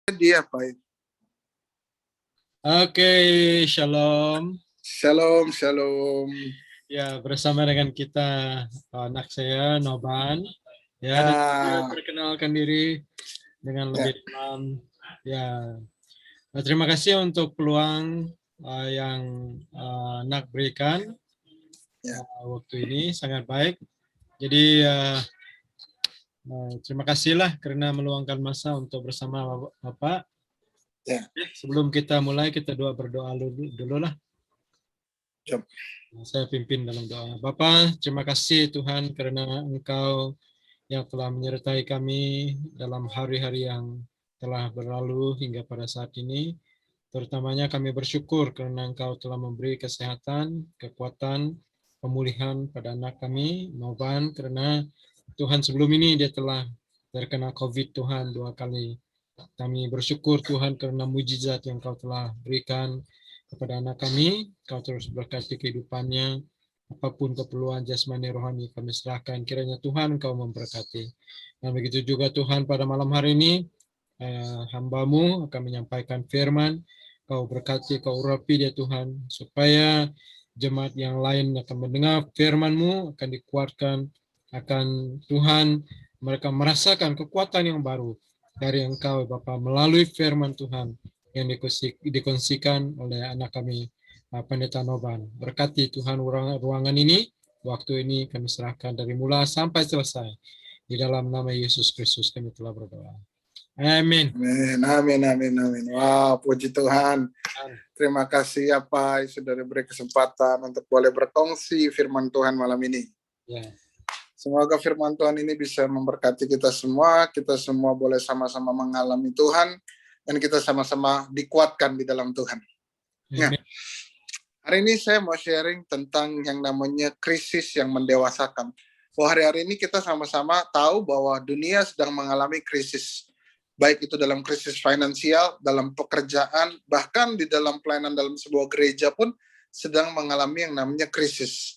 Dia baik. Oke, shalom. Shalom, shalom. Ya, bersama dengan kita anak saya Noban. Ya, dan saya perkenalkan diri dengan lebih dalam. Ya, terima kasih untuk peluang yang Nak berikan waktu ini sangat baik. Jadi terima kasihlah karena meluangkan masa untuk bersama Bapak. Sebelum kita mulai, kita berdoa dulu lah. Saya pimpin dalam doa. Bapa, terima kasih Tuhan karena Engkau yang telah menyertai kami dalam hari-hari yang telah berlalu hingga pada saat ini. Terutamanya kami bersyukur karena Engkau telah memberi kesehatan, kekuatan, pemulihan pada anak kami, Novan, karena Tuhan sebelum ini dia telah terkena COVID Tuhan 2 kali. Kami bersyukur Tuhan karena mujizat yang Kau telah berikan kepada anak kami. Kau terus berkati kehidupannya. Apapun keperluan jasmani rohani kami serahkan. Kiranya Tuhan Kau memberkati. Dan begitu juga Tuhan pada malam hari ini, hamba-Mu akan menyampaikan firman. Kau berkati, Kau urapi dia Tuhan, supaya jemaat yang lain akan mendengar firman-Mu, akan dikuatkan, akan Tuhan mereka merasakan kekuatan yang baru dari Engkau Bapa melalui firman Tuhan yang dikongsikan oleh anak kami Pendeta Noban. Berkati Tuhan ruangan ini, waktu ini kami serahkan dari mula sampai selesai. Di dalam nama Yesus Kristus kami telah berdoa. Amin. Amin, amin, amin. Wow, puji Tuhan. Terima kasih ya Pak, sudah diberi kesempatan untuk boleh berkongsi firman Tuhan malam ini. Semoga firman Tuhan ini bisa memberkati kita semua boleh sama-sama mengalami Tuhan, dan kita sama-sama dikuatkan di dalam Tuhan. Nah, hari ini saya mau sharing tentang yang namanya krisis yang mendewasakan. Hari-hari ini kita sama-sama tahu bahwa dunia sedang mengalami krisis. Baik itu dalam krisis finansial, dalam pekerjaan, bahkan di dalam pelayanan dalam sebuah gereja pun sedang mengalami yang namanya krisis.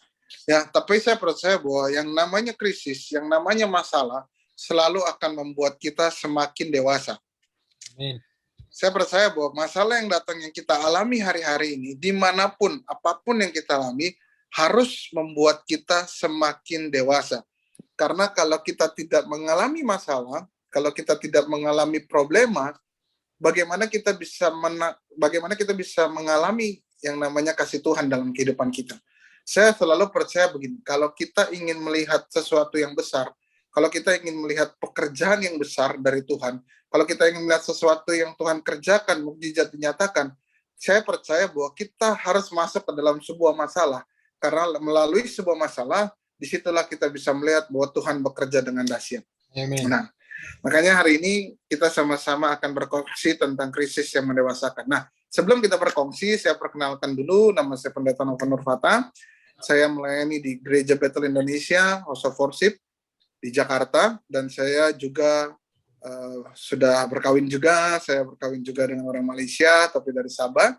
Ya, tapi saya percaya bahwa yang namanya krisis, yang namanya masalah, selalu akan membuat kita semakin dewasa. Amin. Saya percaya bahwa masalah yang datang yang kita alami hari-hari ini, dimanapun, apapun yang kita alami, harus membuat kita semakin dewasa. Karena kalau kita tidak mengalami masalah, kalau kita tidak mengalami problema, bagaimana kita bisa mengalami yang namanya kasih Tuhan dalam kehidupan kita. Saya selalu percaya begini, kalau kita ingin melihat sesuatu yang besar, kalau kita ingin melihat pekerjaan yang besar dari Tuhan, kalau kita ingin melihat sesuatu yang Tuhan kerjakan, mukjizat dinyatakan, saya percaya bahwa kita harus masuk ke dalam sebuah masalah, karena melalui sebuah masalah, disitulah kita bisa melihat bahwa Tuhan bekerja dengan dahsyat. Nah, makanya hari ini kita sama-sama akan berkongsi tentang krisis yang mendewasakan. Nah, sebelum kita berkongsi, saya perkenalkan dulu, nama saya Pendeta Novan Nurfata. Saya melayani di Gereja Bethel Indonesia, House of Worship di Jakarta, dan saya juga sudah berkawin juga. Saya berkawin juga dengan orang Malaysia, tapi dari Sabah.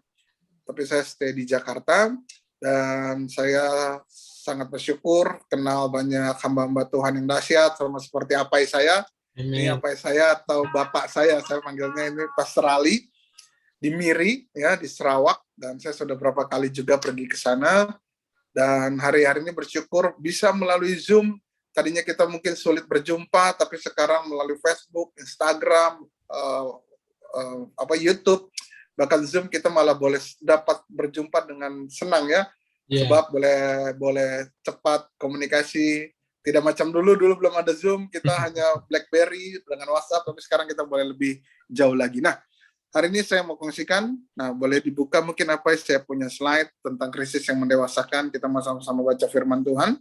Tapi saya stay di Jakarta, dan saya sangat bersyukur kenal banyak hamba-hamba Tuhan yang dahsyat, sama seperti apai saya. Ini apai saya atau bapak saya panggilnya ini Pastor Ali di Miri, ya, di Sarawak, dan saya sudah berapa kali juga pergi ke sana. Dan hari-hari ini bersyukur bisa melalui Zoom. Tadinya kita mungkin sulit berjumpa, tapi sekarang melalui Facebook, Instagram, YouTube, bahkan Zoom kita malah boleh dapat berjumpa dengan senang ya. Sebab boleh cepat komunikasi. Tidak macam dulu belum ada Zoom, kita hanya BlackBerry dengan WhatsApp, tapi sekarang kita boleh lebih jauh lagi. Nah, hari ini saya mau kongsikan, boleh dibuka mungkin apa saya punya slide tentang krisis yang mendewasakan. Kita mau sama-sama baca firman Tuhan.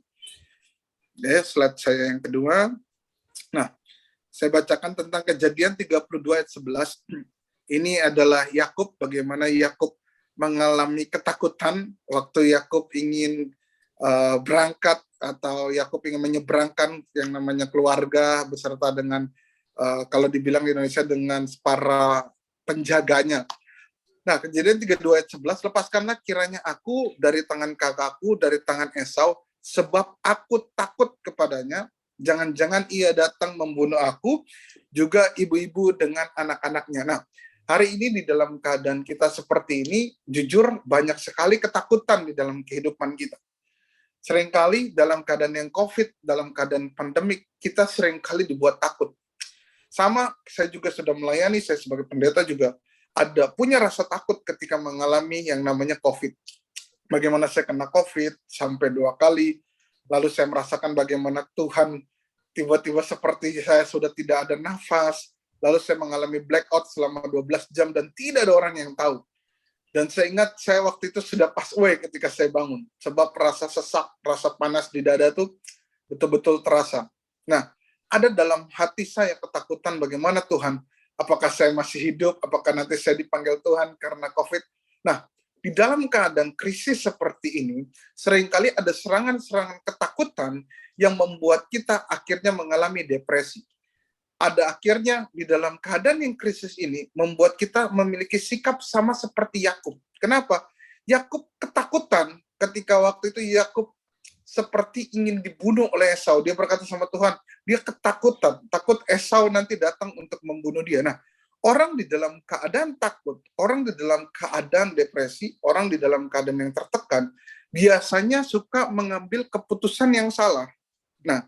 Slide saya yang kedua. Nah, saya bacakan tentang Kejadian 32 ayat 11. Ini adalah Yakub, bagaimana Yakub mengalami ketakutan waktu Yakub ingin berangkat, atau Yakub ingin menyeberangkan yang namanya keluarga beserta dengan kalau dibilang di Indonesia dengan para penjaganya. Nah, Kejadian 32 ayat 11, lepaskanlah kiranya aku dari tangan kakakku, dari tangan Esau, sebab aku takut kepadanya, Jangan-jangan ia datang membunuh aku, juga ibu-ibu dengan anak-anaknya. Nah, hari ini di dalam keadaan kita seperti ini, jujur banyak sekali ketakutan di dalam kehidupan kita. Seringkali dalam keadaan yang COVID, dalam keadaan pandemik, kita seringkali dibuat takut. Sama, saya juga sudah melayani, saya sebagai pendeta juga ada punya rasa takut ketika mengalami yang namanya COVID. Bagaimana saya kena COVID sampai 2 kali, lalu saya merasakan bagaimana Tuhan tiba-tiba seperti saya sudah tidak ada nafas, lalu saya mengalami blackout selama 12 jam dan tidak ada orang yang tahu. Dan saya ingat saya waktu itu sudah pass away ketika saya bangun, sebab rasa sesak, rasa panas di dada itu betul-betul terasa. Nah, ada dalam hati saya ketakutan bagaimana Tuhan, apakah saya masih hidup, apakah nanti saya dipanggil Tuhan karena COVID. Nah, di dalam keadaan krisis seperti ini, seringkali ada serangan-serangan ketakutan yang membuat kita akhirnya mengalami depresi. Ada akhirnya di dalam keadaan yang krisis ini membuat kita memiliki sikap sama seperti Yakub. Kenapa? Yakub ketakutan ketika waktu itu Yakub seperti ingin dibunuh oleh Esau. Dia berkata sama Tuhan, dia ketakutan, takut Esau nanti datang untuk membunuh dia. Nah, orang di dalam keadaan takut, orang di dalam keadaan depresi, orang di dalam keadaan yang tertekan, biasanya suka mengambil keputusan yang salah. Nah,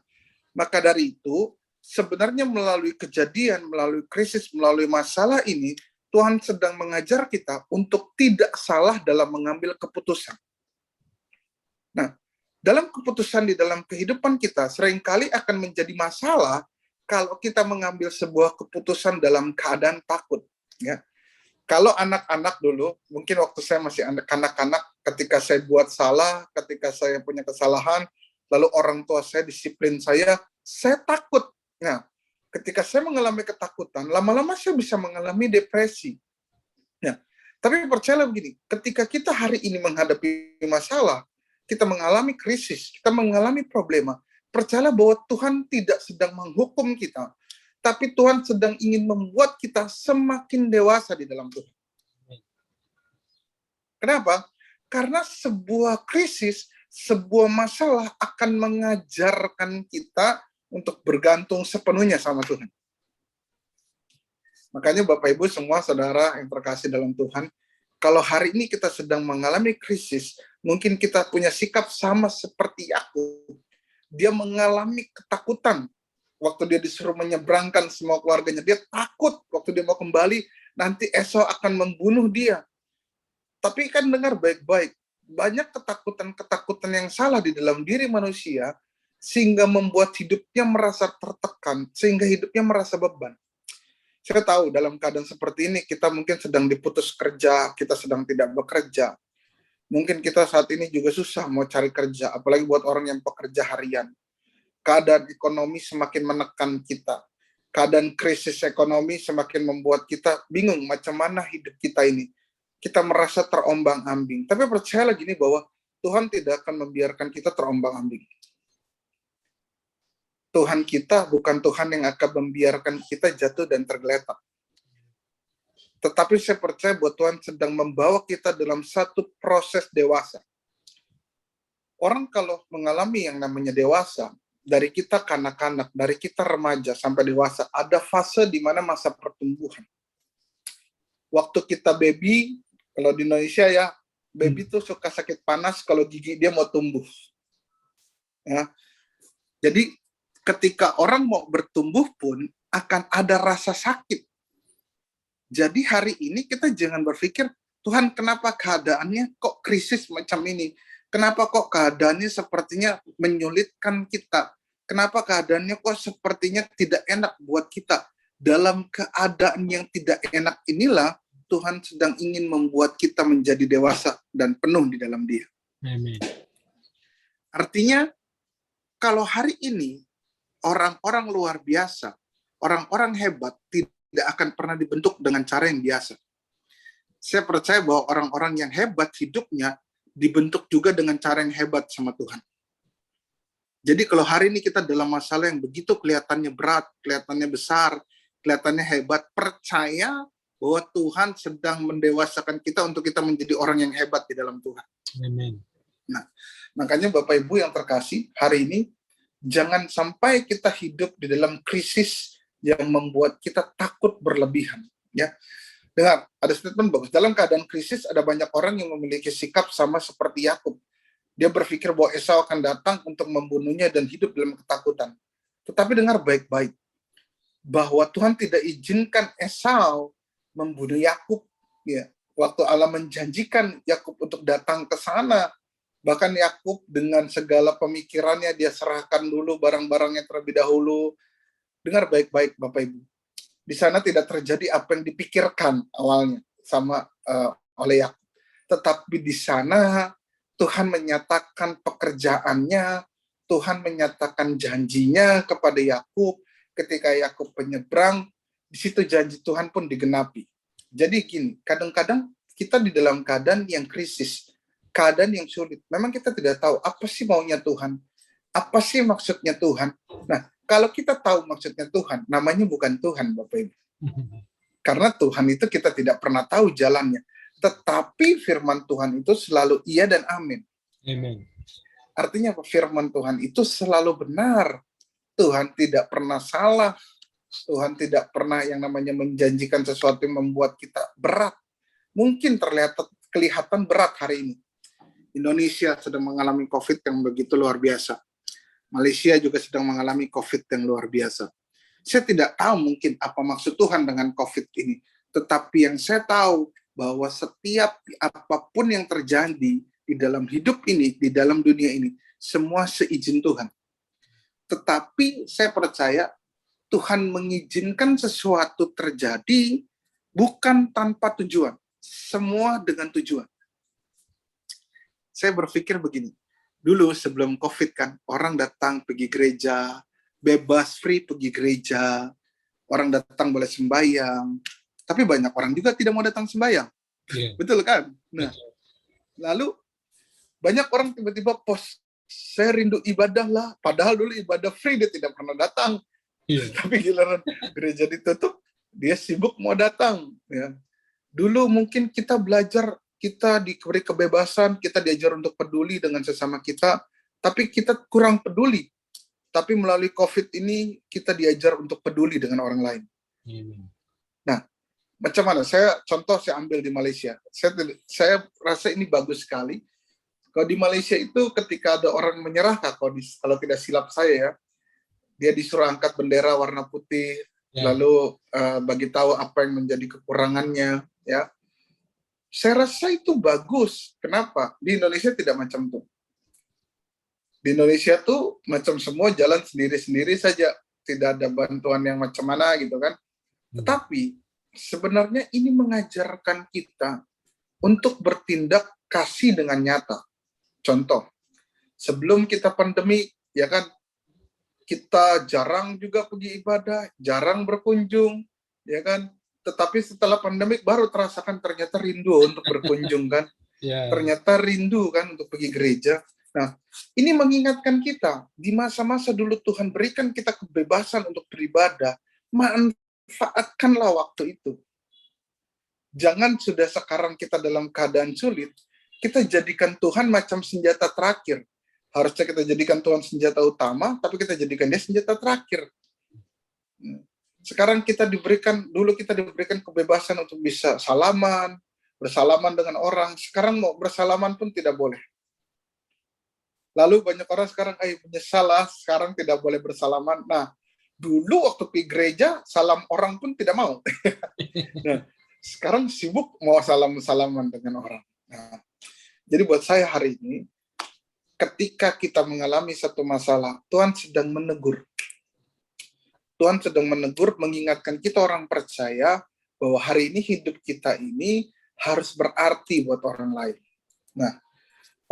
maka dari itu, sebenarnya melalui kejadian, melalui krisis, melalui masalah ini, Tuhan sedang mengajar kita untuk tidak salah dalam mengambil keputusan. Nah, dalam keputusan di dalam kehidupan kita, seringkali akan menjadi masalah kalau kita mengambil sebuah keputusan dalam keadaan takut. Ya. Kalau anak-anak dulu, mungkin waktu saya masih anak-anak, ketika saya buat salah, ketika saya punya kesalahan, lalu orang tua saya disiplin saya takut. Nah, ketika saya mengalami ketakutan, lama-lama saya bisa mengalami depresi. Nah, tapi percayalah begini, ketika kita hari ini menghadapi masalah, kita mengalami krisis, kita mengalami problema, percayalah bahwa Tuhan tidak sedang menghukum kita, tapi Tuhan sedang ingin membuat kita semakin dewasa di dalam Tuhan. Kenapa? Karena sebuah krisis, sebuah masalah akan mengajarkan kita untuk bergantung sepenuhnya sama Tuhan. Makanya Bapak Ibu semua saudara yang terkasih dalam Tuhan, kalau hari ini kita sedang mengalami krisis, mungkin kita punya sikap sama seperti Yakub. Dia mengalami ketakutan waktu dia disuruh menyeberangkan semua keluarganya. Dia takut waktu dia mau kembali, nanti Esau akan membunuh dia. Tapi kan dengar baik-baik, banyak ketakutan-ketakutan yang salah di dalam diri manusia, sehingga membuat hidupnya merasa tertekan, sehingga hidupnya merasa beban. Saya tahu dalam keadaan seperti ini, kita mungkin sedang diputus kerja, kita sedang tidak bekerja. Mungkin kita saat ini juga susah mau cari kerja, apalagi buat orang yang pekerja harian. Keadaan ekonomi semakin menekan kita. Keadaan krisis ekonomi semakin membuat kita bingung macam mana hidup kita ini. Kita merasa terombang-ambing. Tapi percayalah gini bahwa Tuhan tidak akan membiarkan kita terombang-ambing. Tuhan kita bukan Tuhan yang akan membiarkan kita jatuh dan tergeletak. Tetapi saya percaya bahwa Tuhan sedang membawa kita dalam satu proses dewasa. Orang kalau mengalami yang namanya dewasa, dari kita kanak-kanak, dari kita remaja sampai dewasa, ada fase di mana masa pertumbuhan. Waktu kita baby, kalau di Indonesia ya, baby tuh suka sakit panas kalau gigi dia mau tumbuh. Ya. Jadi ketika orang mau bertumbuh pun akan ada rasa sakit. Jadi hari ini kita jangan berpikir, Tuhan kenapa keadaannya kok krisis macam ini? Kenapa kok keadaannya sepertinya menyulitkan kita? Kenapa keadaannya kok sepertinya tidak enak buat kita? Dalam keadaan yang tidak enak inilah, Tuhan sedang ingin membuat kita menjadi dewasa dan penuh di dalam Dia. Amin. Artinya, kalau hari ini orang-orang luar biasa, orang-orang hebat tidak akan pernah dibentuk dengan cara yang biasa. Saya percaya bahwa orang-orang yang hebat hidupnya dibentuk juga dengan cara yang hebat sama Tuhan. Jadi kalau hari ini kita dalam masalah yang begitu kelihatannya berat, kelihatannya besar, kelihatannya hebat, percaya bahwa Tuhan sedang mendewasakan kita untuk kita menjadi orang yang hebat di dalam Tuhan. Amin. Nah, makanya Bapak Ibu yang terkasih, hari ini Jangan sampai kita hidup di dalam krisis yang membuat kita takut berlebihan. Ya, dengar, ada statement bagus. Dalam keadaan krisis ada banyak orang yang memiliki sikap sama seperti Yakub. Dia berpikir bahwa Esau akan datang untuk membunuhnya dan hidup dalam ketakutan. Tetapi dengar baik-baik, bahwa Tuhan tidak izinkan Esau membunuh Yakub. Ya, waktu Allah menjanjikan Yakub untuk datang ke sana, bahkan Yakub dengan segala pemikirannya dia serahkan dulu barang-barangnya terlebih dahulu. Dengar baik-baik Bapak Ibu. Di sana tidak terjadi apa yang dipikirkan awalnya sama oleh Yakub. Tetapi di sana Tuhan menyatakan pekerjaannya, Tuhan menyatakan janjinya kepada Yakub. Ketika Yakub menyeberang, di situ janji Tuhan pun digenapi. Jadi gini, kadang-kadang kita di dalam keadaan yang krisis, keadaan yang sulit. Memang kita tidak tahu apa sih maunya Tuhan, apa sih maksudnya Tuhan. Nah, kalau kita tahu maksudnya Tuhan, namanya bukan Tuhan, Bapak Ibu. Karena Tuhan itu kita tidak pernah tahu jalannya. Tetapi firman Tuhan itu selalu iya dan amin. Amen. Artinya apa? Firman Tuhan itu selalu benar. Tuhan tidak pernah salah. Tuhan tidak pernah yang namanya menjanjikan sesuatu yang membuat kita berat. Mungkin kelihatan berat hari ini. Indonesia sedang mengalami COVID yang begitu luar biasa. Malaysia juga sedang mengalami COVID yang luar biasa. Saya tidak tahu mungkin apa maksud Tuhan dengan COVID ini. Tetapi yang saya tahu bahwa setiap apapun yang terjadi di dalam hidup ini, di dalam dunia ini, semua seizin Tuhan. Tetapi saya percaya Tuhan mengizinkan sesuatu terjadi bukan tanpa tujuan. Semua dengan tujuan. Saya berpikir begini, dulu sebelum COVID kan, orang datang pergi gereja, bebas, free pergi gereja, orang datang boleh sembahyang, tapi banyak orang juga tidak mau datang sembahyang. Yeah. Betul kan? Nah, lalu banyak orang tiba-tiba post, saya rindu ibadah lah, padahal dulu ibadah free, dia tidak pernah datang. Yeah. Tapi giliran gereja ditutup, dia sibuk mau datang. Ya. Dulu mungkin kita belajar, kita diberi kebebasan, kita diajar untuk peduli dengan sesama kita, tapi kita kurang peduli. Tapi melalui COVID ini, kita diajar untuk peduli dengan orang lain. Nah, macam mana? Saya ambil di Malaysia. Saya rasa ini bagus sekali. Kalau di Malaysia itu ketika ada orang menyerah, kalau tidak silap saya ya, dia disuruh angkat bendera warna putih, lalu bagi tahu apa yang menjadi kekurangannya, ya. Saya rasa itu bagus. Kenapa? Di Indonesia tidak macam itu. Di Indonesia tuh macam semua jalan sendiri-sendiri saja, tidak ada bantuan yang macam mana gitu kan. Tetapi sebenarnya ini mengajarkan kita untuk bertindak kasih dengan nyata. Contoh, sebelum kita pandemi, ya kan, kita jarang juga pergi ibadah, jarang berkunjung, ya kan. Tetapi setelah pandemik baru terasakan ternyata rindu untuk berkunjung kan. Ternyata rindu kan untuk pergi gereja. Nah, ini mengingatkan kita, di masa-masa dulu Tuhan berikan kita kebebasan untuk beribadah, manfaatkanlah waktu itu. Jangan sudah sekarang kita dalam keadaan sulit, kita jadikan Tuhan macam senjata terakhir. Harusnya kita jadikan Tuhan senjata utama, tapi kita jadikan dia senjata terakhir. Sekarang dulu kita diberikan kebebasan untuk bisa bersalaman dengan orang. Sekarang mau bersalaman pun tidak boleh. Lalu banyak orang sekarang, menyesal lah, sekarang tidak boleh bersalaman. Nah, dulu waktu pergi gereja, salam orang pun tidak mau. Nah, sekarang sibuk mau salaman dengan orang. Nah, jadi buat saya hari ini, ketika kita mengalami satu masalah, Tuhan sedang menegur. Tuhan sedang menegur, mengingatkan kita orang percaya bahwa hari ini hidup kita ini harus berarti buat orang lain. Nah,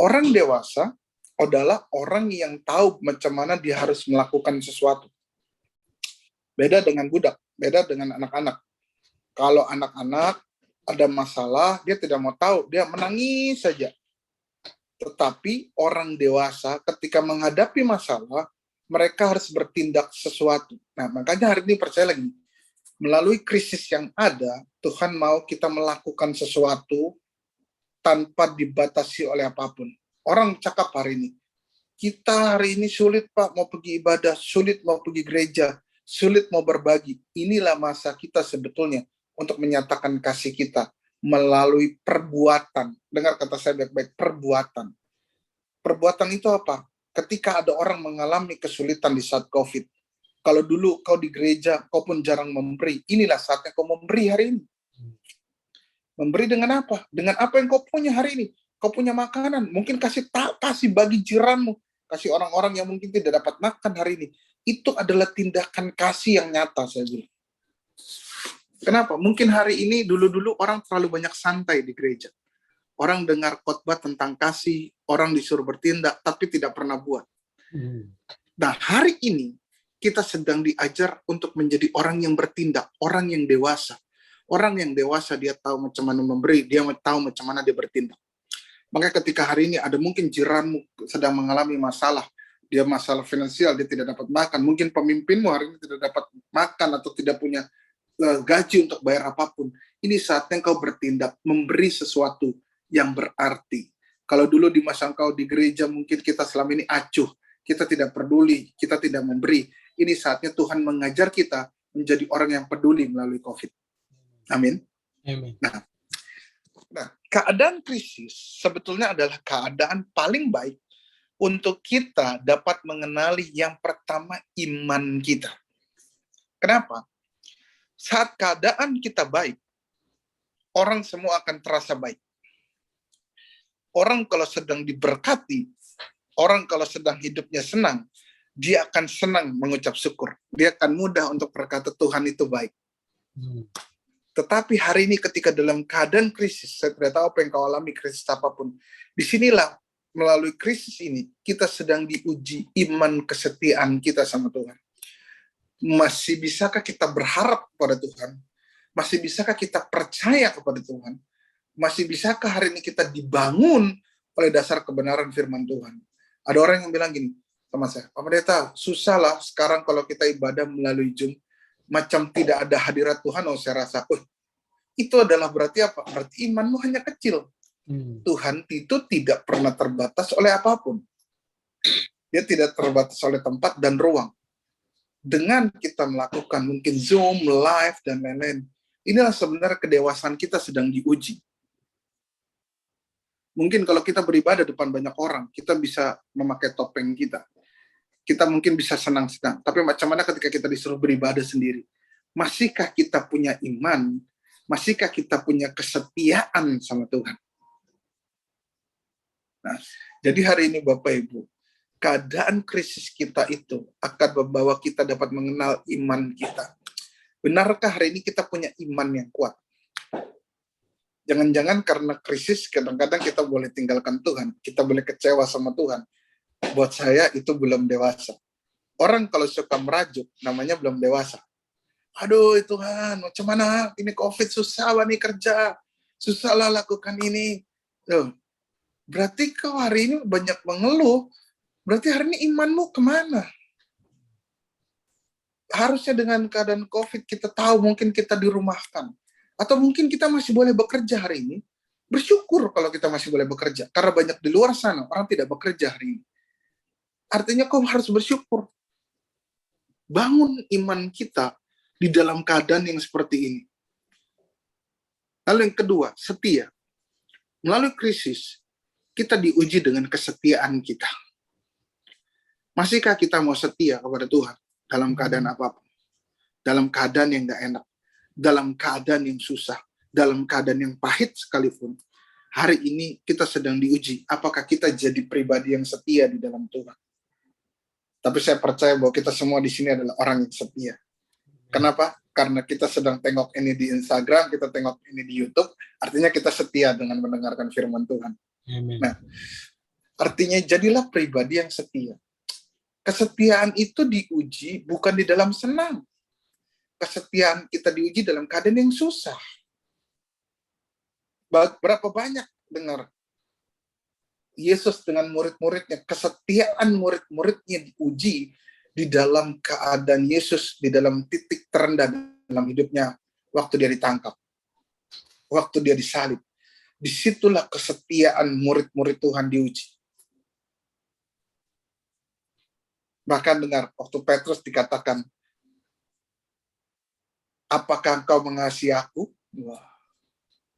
orang dewasa adalah orang yang tahu macam mana dia harus melakukan sesuatu. Beda dengan budak, beda dengan anak-anak. Kalau anak-anak ada masalah, dia tidak mau tahu, dia menangis saja. Tetapi orang dewasa ketika menghadapi masalah, mereka harus bertindak sesuatu. Nah, makanya hari ini percaya lagi, melalui krisis yang ada, Tuhan mau kita melakukan sesuatu tanpa dibatasi oleh apapun. Orang cakap hari ini, Kita hari ini sulit, Pak, mau pergi ibadah, sulit mau pergi gereja, sulit mau berbagi. Inilah masa kita sebetulnya untuk menyatakan kasih kita melalui perbuatan. Dengar kata saya baik-baik, perbuatan. Perbuatan itu apa? Ketika ada orang mengalami kesulitan di saat COVID. Kalau dulu kau di gereja, kau pun jarang memberi. Inilah saatnya kau memberi hari ini. Memberi dengan apa? Dengan apa yang kau punya hari ini. Kau punya makanan, mungkin kasih bagi jiranmu, kasih orang-orang yang mungkin tidak dapat makan hari ini. Itu adalah tindakan kasih yang nyata, saya bilang. Kenapa? Mungkin hari ini dulu-dulu orang terlalu banyak santai di gereja. Orang dengar khotbah tentang kasih, orang disuruh bertindak, tapi tidak pernah buat. Nah, hari ini kita sedang diajar untuk menjadi orang yang bertindak, orang yang dewasa. Orang yang dewasa, dia tahu macam mana memberi, dia tahu macam mana dia bertindak. Makanya ketika hari ini ada mungkin jiranmu sedang mengalami masalah, dia masalah finansial, dia tidak dapat makan, mungkin pemimpinmu hari ini tidak dapat makan atau tidak punya gaji untuk bayar apapun. Ini saatnya kau bertindak, memberi sesuatu yang berarti. Kalau dulu di masa engkau di gereja mungkin kita selama ini acuh, kita tidak peduli, kita tidak memberi. Ini saatnya Tuhan mengajar kita menjadi orang yang peduli melalui COVID. Amin. Amin. Nah, keadaan krisis sebetulnya adalah keadaan paling baik untuk kita dapat mengenali yang pertama iman kita. Kenapa? Saat keadaan kita baik, orang semua akan terasa baik. Orang kalau sedang diberkati, orang kalau sedang hidupnya senang, dia akan senang mengucap syukur. Dia akan mudah untuk berkata Tuhan itu baik. Tetapi hari ini ketika dalam keadaan krisis, saya tidak tahu apa yang kau alami, krisis apapun. Disinilah melalui krisis ini, kita sedang diuji iman kesetiaan kita sama Tuhan. Masih bisakah kita berharap kepada Tuhan? Masih bisakah kita percaya kepada Tuhan? Masih bisakah hari ini kita dibangun oleh dasar kebenaran firman Tuhan? Ada orang yang bilang gini sama saya, Pak Pendeta, susah lah sekarang kalau kita ibadah melalui Zoom, macam tidak ada hadirat Tuhan. Saya rasa, itu adalah berarti apa? Berarti imanmu hanya kecil. Tuhan itu tidak pernah terbatas oleh apapun. Dia tidak terbatas oleh tempat dan ruang. Dengan kita melakukan mungkin Zoom, live, dan lain-lain, inilah sebenarnya kedewasaan kita sedang diuji. Mungkin kalau kita beribadah depan banyak orang, kita bisa memakai topeng kita. Kita mungkin bisa senang-senang. Tapi macam mana ketika kita disuruh beribadah sendiri? Masihkah kita punya iman? Masihkah kita punya kesetiaan sama Tuhan? Nah, jadi hari ini Bapak Ibu, keadaan krisis kita itu akan membawa kita dapat mengenal iman kita. Benarkah hari ini kita punya iman yang kuat? Jangan-jangan karena krisis kadang-kadang kita boleh tinggalkan Tuhan, kita boleh kecewa sama Tuhan. Buat saya itu belum dewasa. Orang kalau suka merajuk, namanya belum dewasa. Aduh Tuhan, macam mana ini COVID, susah lah nih kerja, susah lah lakukan ini. Loh, berarti kau hari ini banyak mengeluh, berarti hari ini imanmu kemana? Harusnya dengan keadaan COVID kita tahu mungkin kita dirumahkan. Atau mungkin kita masih boleh bekerja hari ini. Bersyukur kalau kita masih boleh bekerja. Karena banyak di luar sana orang tidak bekerja hari ini. Artinya kau harus bersyukur. Bangun iman kita di dalam keadaan yang seperti ini. Lalu yang kedua, setia. Melalui krisis, kita diuji dengan kesetiaan kita. Masihkah kita mau setia kepada Tuhan dalam keadaan apapun? Dalam keadaan yang gak enak, dalam keadaan yang susah, dalam keadaan yang pahit sekalipun. Hari ini kita sedang diuji, apakah kita jadi pribadi yang setia di dalam Tuhan. Tapi saya percaya bahwa kita semua di sini adalah orang yang setia. Kenapa? Karena kita sedang tengok ini di Instagram, kita tengok ini di YouTube, artinya kita setia dengan mendengarkan firman Tuhan. Amen. Nah, artinya jadilah pribadi yang setia. Kesetiaan itu diuji bukan di dalam senang. Kesetiaan kita diuji dalam keadaan yang susah. Berapa banyak dengar Yesus dengan murid-muridnya, kesetiaan murid-muridnya diuji di dalam keadaan Yesus, di dalam titik terendah dalam hidupnya, waktu dia ditangkap, waktu dia disalib. Disitulah kesetiaan murid-murid Tuhan diuji. Bahkan dengar waktu Petrus dikatakan, apakah engkau mengasihi aku?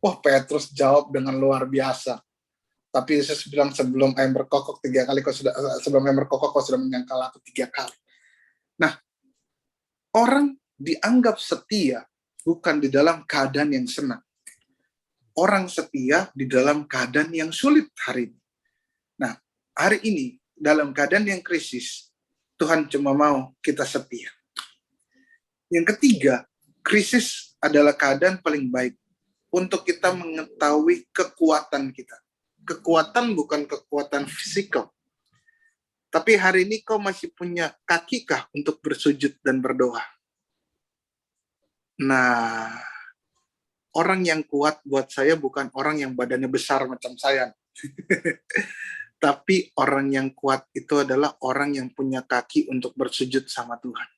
Wah, Petrus jawab dengan luar biasa. Tapi Yesus bilang, sebelum ayam berkokok 3 kali, sebelum ayam berkokok kau sudah menyangkal aku 3 kali. Nah, orang dianggap setia bukan di dalam keadaan yang senang. Orang setia di dalam keadaan yang sulit hari ini. Nah, hari ini dalam keadaan yang krisis, Tuhan cuma mau kita setia. Yang ketiga, krisis adalah keadaan paling baik untuk kita mengetahui kekuatan kita. Kekuatan bukan kekuatan fisikal. Tapi hari ini kau masih punya kaki kah untuk bersujud dan berdoa? Nah, orang yang kuat buat saya bukan orang yang badannya besar macam saya. Tapi orang yang kuat itu adalah orang yang punya kaki untuk bersujud sama Tuhan.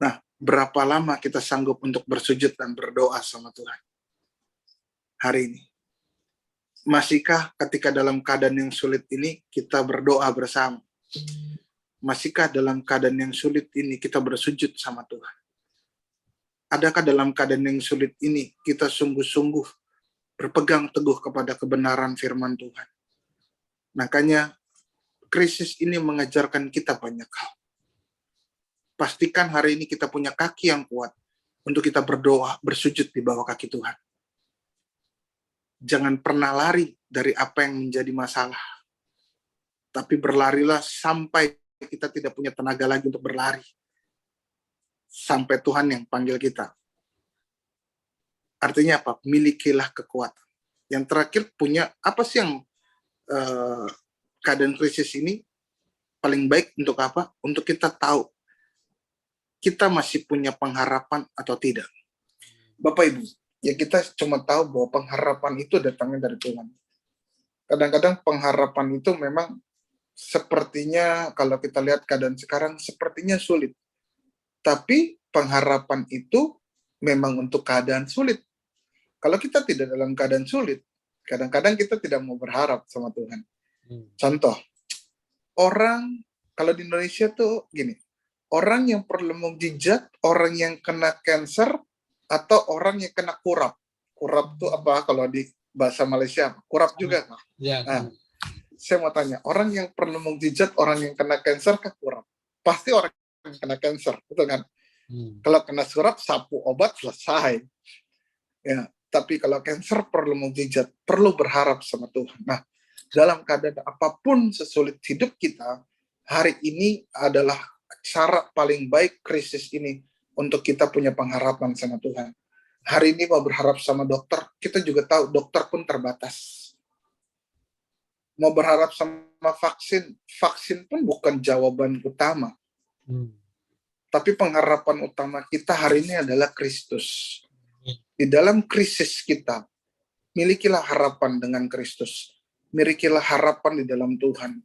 Nah, berapa lama kita sanggup untuk bersujud dan berdoa sama Tuhan? Hari ini. Masihkah ketika dalam keadaan yang sulit ini kita berdoa bersama? Masihkah dalam keadaan yang sulit ini kita bersujud sama Tuhan? Adakah dalam keadaan yang sulit ini kita sungguh-sungguh berpegang teguh kepada kebenaran firman Tuhan? Makanya krisis ini mengajarkan kita banyak hal. Pastikan hari ini kita punya kaki yang kuat untuk kita berdoa, bersujud di bawah kaki Tuhan. Jangan pernah lari dari apa yang menjadi masalah. Tapi berlarilah sampai kita tidak punya tenaga lagi untuk berlari. Sampai Tuhan yang panggil kita. Artinya apa? Milikilah kekuatan. Yang terakhir punya, apa sih yang keadaan krisis ini paling baik untuk apa? Untuk kita tahu kita masih punya pengharapan atau tidak. Bapak Ibu, ya kita cuma tahu bahwa pengharapan itu datangnya dari Tuhan. Kadang-kadang pengharapan itu memang sepertinya, kalau kita lihat keadaan sekarang, sepertinya sulit. Tapi pengharapan itu memang untuk keadaan sulit. Kalau kita tidak dalam keadaan sulit, kadang-kadang kita tidak mau berharap sama Tuhan. Contoh, orang, kalau di Indonesia tuh gini, orang yang perlu mukjizat, orang yang kena cancer, atau orang yang kena kurap. Kurap tuh apa kalau di bahasa Malaysia? Kurap juga. Ya. Nah, saya mau tanya, orang yang perlu mukjizat, orang yang kena cancer kah kurap? Pasti orang yang kena cancer, betul kan? Kalau kena kurap, sapu obat, selesai. Ya, tapi kalau cancer perlu mukjizat, perlu berharap sama Tuhan. Nah, dalam keadaan apapun sesulit hidup kita, hari ini adalah cara paling baik krisis ini untuk kita punya pengharapan sama Tuhan. Hari ini mau berharap sama dokter, kita juga tahu dokter pun terbatas. Mau berharap sama vaksin, vaksin pun bukan jawaban utama. Tapi pengharapan utama kita hari ini adalah Kristus. Di dalam krisis kita, milikilah harapan dengan Kristus. Milikilah harapan di dalam Tuhan.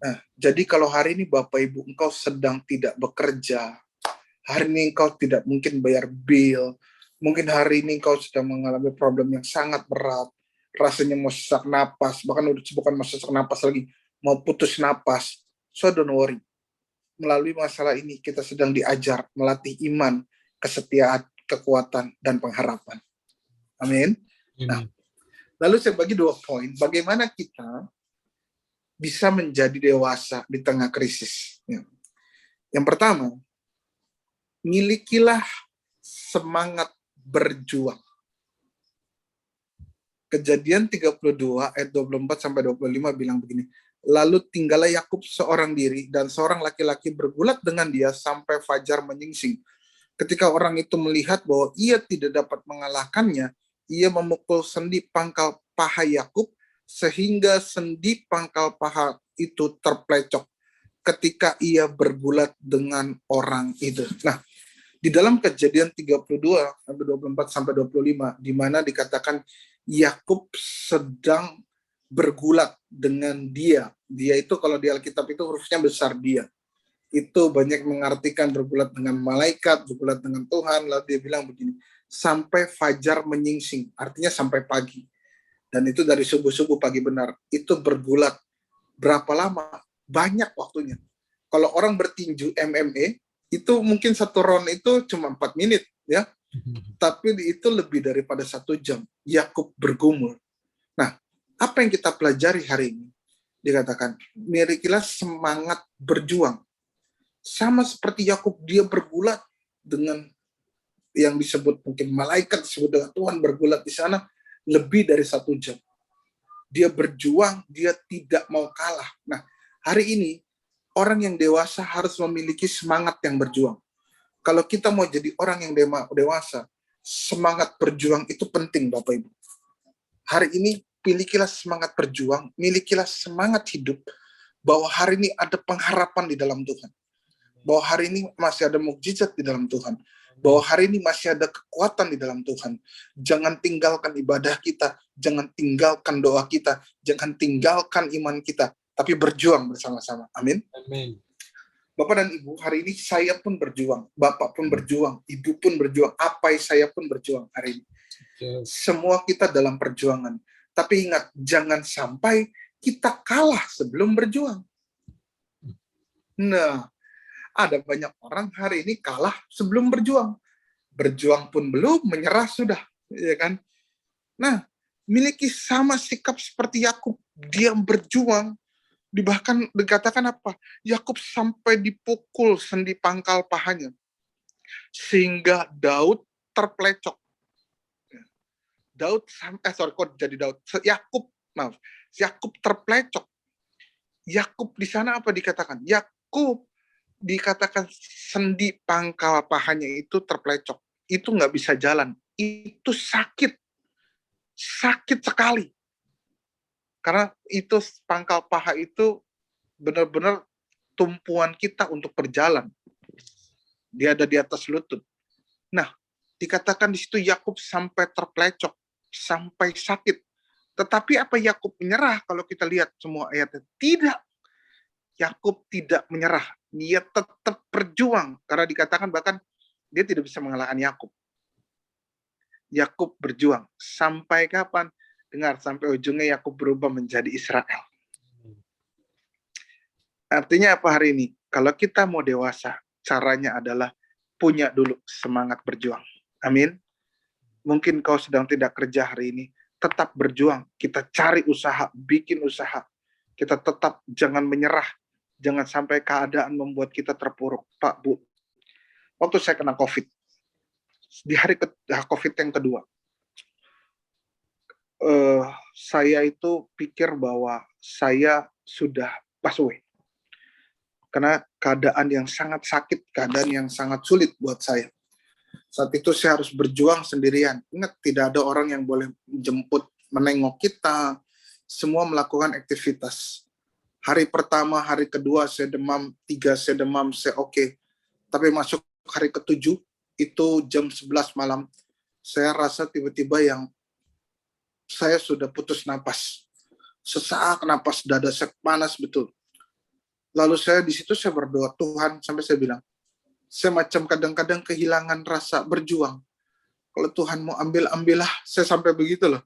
Nah, jadi kalau hari ini Bapak Ibu engkau sedang tidak bekerja, hari ini engkau tidak mungkin bayar bill, mungkin hari ini engkau sedang mengalami problem yang sangat berat, rasanya mau sesak napas, bahkan bukan mau sesak napas lagi, mau putus napas. So don't worry. Melalui masalah ini kita sedang diajar melatih iman, kesetiaan, kekuatan, dan pengharapan. Amin. Nah, lalu saya bagi 2 poin. Bagaimana kita bisa menjadi dewasa di tengah krisis. Yang pertama, milikilah semangat berjuang. Kejadian 32 ayat 24 sampai 25 bilang begini. Lalu tinggallah Yakub seorang diri dan seorang laki-laki bergulat dengan dia sampai fajar menyingsing. Ketika orang itu melihat bahwa ia tidak dapat mengalahkannya, ia memukul sendi pangkal paha Yakub sehingga sendi pangkal paha itu terplecok ketika ia bergulat dengan orang itu. Nah, di dalam Kejadian 32 sampai 24 sampai 25 di mana dikatakan Yakub sedang bergulat dengan dia. Dia itu kalau di Alkitab itu hurufnya besar dia. Itu banyak mengartikan bergulat dengan malaikat, bergulat dengan Tuhan. Lalu dia bilang begini, sampai fajar menyingsing, artinya sampai pagi. Dan itu dari subuh-subuh pagi benar. Itu bergulat. Berapa lama? banyak waktunya. Kalau orang bertinju MMA, itu mungkin satu round itu cuma 4 menit, ya. Tapi itu lebih daripada 1 jam. Yakub bergumul. Nah, apa yang kita pelajari hari ini? Dikatakan, milikilah semangat berjuang. Sama seperti Yakub, dia bergulat dengan yang disebut mungkin malaikat, disebut dengan Tuhan, bergulat di sana lebih dari 1 jam. Dia berjuang, dia tidak mau kalah. Nah, hari ini, orang yang dewasa harus memiliki semangat yang berjuang. Kalau kita mau jadi orang yang dewasa, semangat berjuang itu penting, Bapak Ibu. Hari ini, milikilah semangat berjuang, milikilah semangat hidup, bahwa hari ini ada pengharapan di dalam Tuhan. Bahwa hari ini masih ada mukjizat di dalam Tuhan. Bahwa hari ini masih ada kekuatan di dalam Tuhan. Jangan tinggalkan ibadah kita, jangan tinggalkan doa kita, jangan tinggalkan iman kita, tapi berjuang bersama-sama. Amin. Amin. Bapak dan Ibu, hari ini saya pun berjuang, Bapak pun berjuang, Ibu pun berjuang, apa saya pun berjuang hari ini. Semua kita dalam perjuangan. Tapi ingat, jangan sampai kita kalah sebelum berjuang. Nah, ada banyak orang hari ini kalah sebelum berjuang. Berjuang pun belum, menyerah sudah, ya kan? Nah, miliki sama sikap seperti Yakub, dia berjuang, bahkan dikatakan apa? Yakub sampai dipukul sendi pangkal pahanya, sehingga Daud terplecok. Yakub terplecok. Yakub di sana apa dikatakan? Yakub dikatakan sendi pangkal pahanya itu terplecok. Itu nggak bisa jalan. Itu sakit. Sakit sekali. Karena itu pangkal paha itu benar-benar tumpuan kita untuk berjalan. Dia ada di atas lutut. Nah, dikatakan di situ Yakub sampai terplecok, sampai sakit. Tetapi apa Yakub menyerah kalau kita lihat semua ayatnya? Tidak. Yakub tidak menyerah. Dia tetap berjuang. Karena dikatakan bahkan dia tidak bisa mengalahkan Yakub. Yakub berjuang. Sampai kapan? Dengar, sampai ujungnya Yakub berubah menjadi Israel. Artinya apa hari ini? Kalau kita mau dewasa, caranya adalah punya dulu semangat berjuang. Amin. Mungkin kau sedang tidak kerja hari ini, tetap berjuang. Kita cari usaha, bikin usaha. Kita tetap jangan menyerah. Jangan sampai keadaan membuat kita terpuruk. Pak, Bu, waktu saya kena COVID, di hari COVID yang kedua, saya itu pikir bahwa saya sudah pass away. Karena keadaan yang sangat sakit, keadaan yang sangat sulit buat saya. Saat itu saya harus berjuang sendirian. Ingat, tidak ada orang yang boleh jemput, menengok kita. Semua melakukan aktivitas. Hari pertama, hari kedua saya demam, 3 saya demam, saya oke. Tapi masuk hari ke-7, itu jam 11 malam, saya rasa tiba-tiba yang saya sudah putus napas. Sesak napas, dada saya panas betul. Lalu saya di situ saya berdoa, Tuhan, sampai saya bilang, saya macam kadang-kadang kehilangan rasa berjuang. Kalau Tuhan mau ambillah. Saya sampai begitu loh.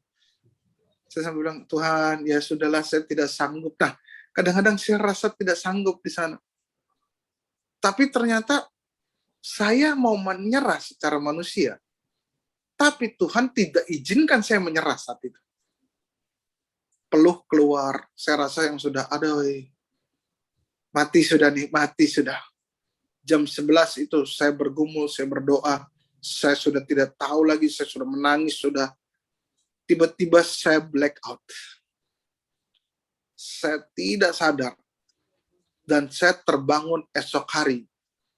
Saya sampai bilang, Tuhan, ya sudahlah, saya tidak sanggup. Nah, kadang-kadang saya rasa tidak sanggup di sana. Tapi ternyata saya mau menyerah secara manusia. Tapi Tuhan tidak izinkan saya menyerah saat itu. Peluh keluar, saya rasa yang sudah ada, mati sudah nih, mati sudah. Jam 11 itu saya bergumul, saya berdoa, saya sudah tidak tahu lagi, saya sudah menangis, sudah. Tiba-tiba saya black out. Saya tidak sadar. Dan saya terbangun esok hari,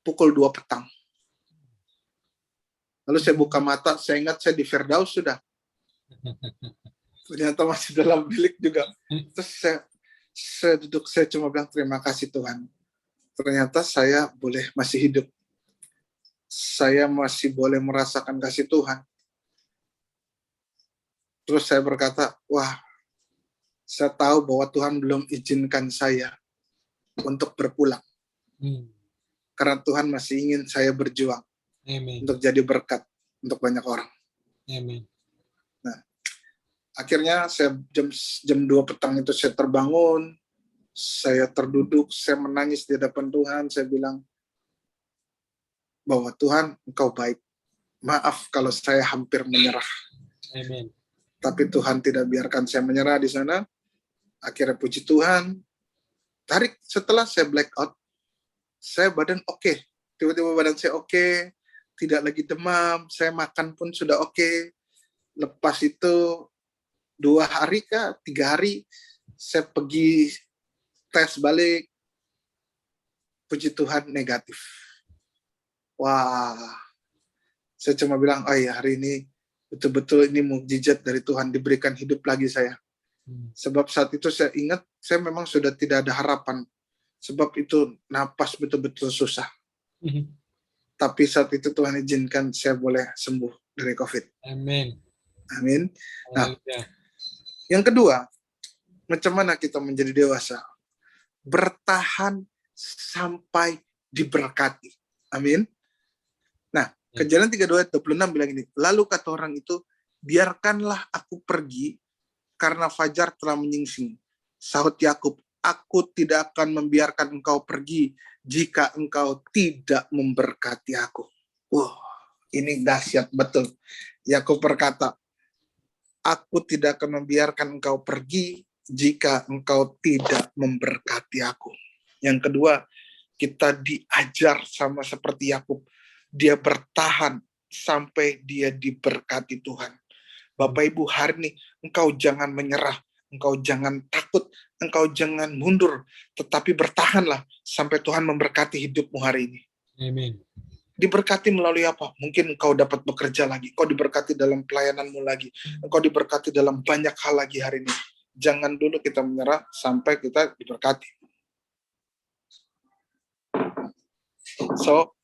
pukul 2 petang. Lalu saya buka mata, saya ingat saya di Firdaus sudah. Ternyata masih dalam bilik juga. Terus saya duduk, saya cuma bilang terima kasih Tuhan. Ternyata saya boleh masih hidup. Saya masih boleh merasakan kasih Tuhan. Terus saya berkata, wah, saya tahu bahwa Tuhan belum izinkan saya untuk berpulang. Karena Tuhan masih ingin saya berjuang. Amen. Untuk jadi berkat untuk banyak orang. Amen. Nah, akhirnya saya jam 2 petang itu saya terbangun, Saya terduduk, saya menangis di hadapan Tuhan, saya bilang bahwa Tuhan, Engkau baik. Maaf kalau saya hampir menyerah. Amin. Tapi Tuhan tidak biarkan saya menyerah di sana. Akhirnya puji Tuhan, setelah saya blackout, saya badan oke. Tiba-tiba badan saya oke, tidak lagi demam, saya makan pun sudah oke. Lepas itu 2 hari kah, 3 hari, saya pergi tes balik, puji Tuhan negatif. Wah, saya cuma bilang, oh ya hari ini betul-betul ini mukjizat dari Tuhan, diberikan hidup lagi saya. Sebab saat itu saya ingat, saya memang sudah tidak ada harapan. Sebab itu napas betul-betul susah. Tapi saat itu Tuhan izinkan saya boleh sembuh dari COVID. Amin. Amin. Nah, yang kedua, macam mana kita menjadi dewasa? Bertahan sampai diberkati. Amin. Nah, Kejadian 32:26 bilang ini, lalu kata orang itu, biarkanlah aku pergi karena fajar telah menyingsing. Sahut Yakub, aku tidak akan membiarkan engkau pergi jika engkau tidak memberkati aku. Wah, ini dahsyat betul. Yakub berkata, aku tidak akan membiarkan engkau pergi jika engkau tidak memberkati aku. Yang kedua, kita diajar sama seperti Yakub. Dia bertahan sampai dia diberkati Tuhan. Bapak Ibu, hari ini engkau jangan menyerah, engkau jangan takut, engkau jangan mundur, tetapi bertahanlah sampai Tuhan memberkati hidupmu hari ini. Amin. Diberkati melalui apa? Mungkin engkau dapat bekerja lagi, engkau diberkati dalam pelayananmu lagi, engkau diberkati dalam banyak hal lagi hari ini. Jangan dulu kita menyerah sampai kita diberkati. So,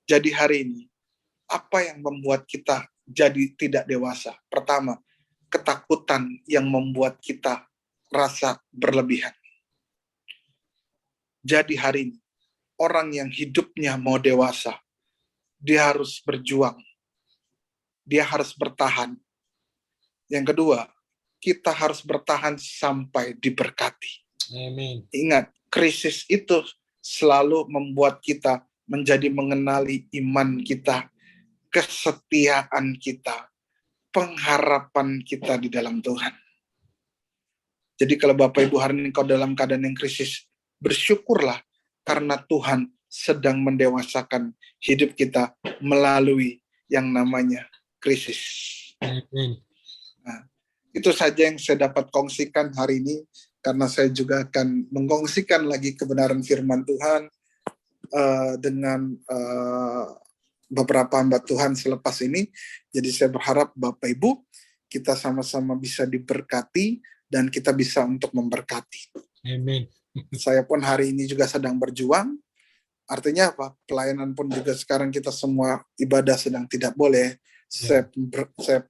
jadi hari ini, apa yang membuat kita jadi tidak dewasa? Pertama, ketakutan yang membuat kita rasa berlebihan. Jadi hari ini, orang yang hidupnya mau dewasa, dia harus berjuang. Dia harus bertahan. Yang kedua, kita harus bertahan sampai diberkati. Amin. Ingat, krisis itu selalu membuat kita menjadi mengenali iman kita, kesetiaan kita, pengharapan kita di dalam Tuhan. Jadi kalau Bapak Ibu hari ini kau dalam keadaan yang krisis, bersyukurlah karena Tuhan sedang mendewasakan hidup kita melalui yang namanya krisis. Amin. Nah, itu saja yang saya dapat kongsikan hari ini, karena saya juga akan mengkongsikan lagi kebenaran firman Tuhan dengan beberapa hamba Tuhan selepas ini. Jadi saya berharap Bapak Ibu kita sama-sama bisa diberkati dan kita bisa untuk memberkati. Amin. Saya pun hari ini juga sedang berjuang. Artinya apa? Pelayanan pun juga sekarang kita semua ibadah sedang tidak boleh. Saya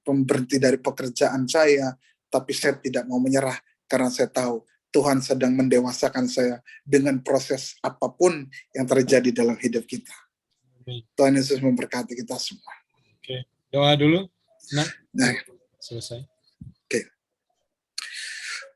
berhenti dari pekerjaan saya, tapi saya tidak mau menyerah karena saya tahu Tuhan sedang mendewasakan saya dengan proses apapun yang terjadi dalam hidup kita. Amin. Tuhan Yesus memberkati kita semua. Oke, doa dulu. Nah, selesai. Oke.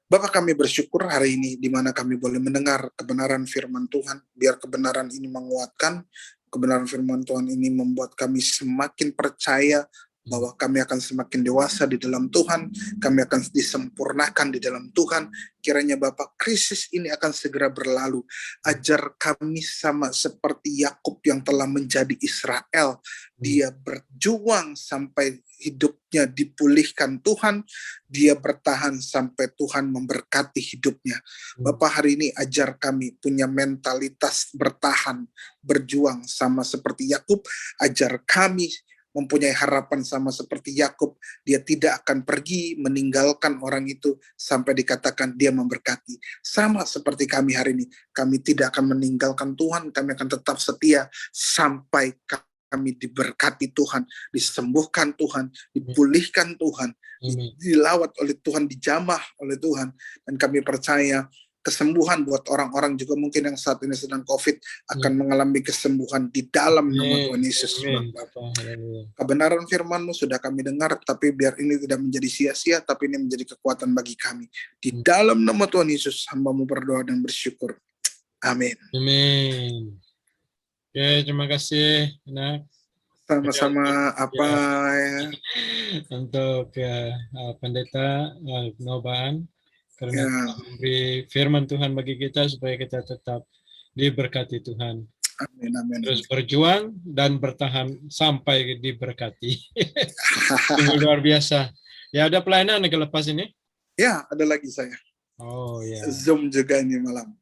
Bapak, kami bersyukur hari ini di mana kami boleh mendengar kebenaran firman Tuhan. Biar kebenaran ini menguatkan, kebenaran firman Tuhan ini membuat kami semakin percaya bahwa kami akan semakin dewasa di dalam Tuhan, kami akan disempurnakan di dalam Tuhan. Kiranya Bapak, krisis ini akan segera berlalu. Ajar kami sama seperti Yakub yang telah menjadi Israel. Dia berjuang sampai hidupnya dipulihkan Tuhan, dia bertahan sampai Tuhan memberkati hidupnya. Bapak, hari ini ajar kami punya mentalitas bertahan, berjuang sama seperti Yakub. Ajar kami mempunyai harapan sama seperti Yakub, dia tidak akan pergi meninggalkan orang itu sampai dikatakan dia memberkati. Sama seperti kami hari ini, kami tidak akan meninggalkan Tuhan, kami akan tetap setia sampai kami diberkati Tuhan, disembuhkan Tuhan, dipulihkan Tuhan, dilawat oleh Tuhan, dijamah oleh Tuhan. Dan kami percaya kesembuhan buat orang-orang juga mungkin yang saat ini sedang COVID akan mengalami kesembuhan di dalam nama Tuhan Yesus. Amin. Bapak. Kebenaran firman-Mu sudah kami dengar, tapi biar ini tidak menjadi sia-sia, tapi ini menjadi kekuatan bagi kami. Di dalam nama Tuhan Yesus, hamba-Mu berdoa dan bersyukur. Amin. Amin. Oke, terima kasih. Nah, sama-sama apa ya. Untuk pendeta Noban karena memberi firman Tuhan bagi kita supaya kita tetap diberkati Tuhan. Amin, amin. Terus berjuang dan bertahan sampai diberkati. Luar biasa. Ya, ada pelayanan ke lepas ini? Ya, ada lagi saya. Oh ya. Zoom juga ini malam.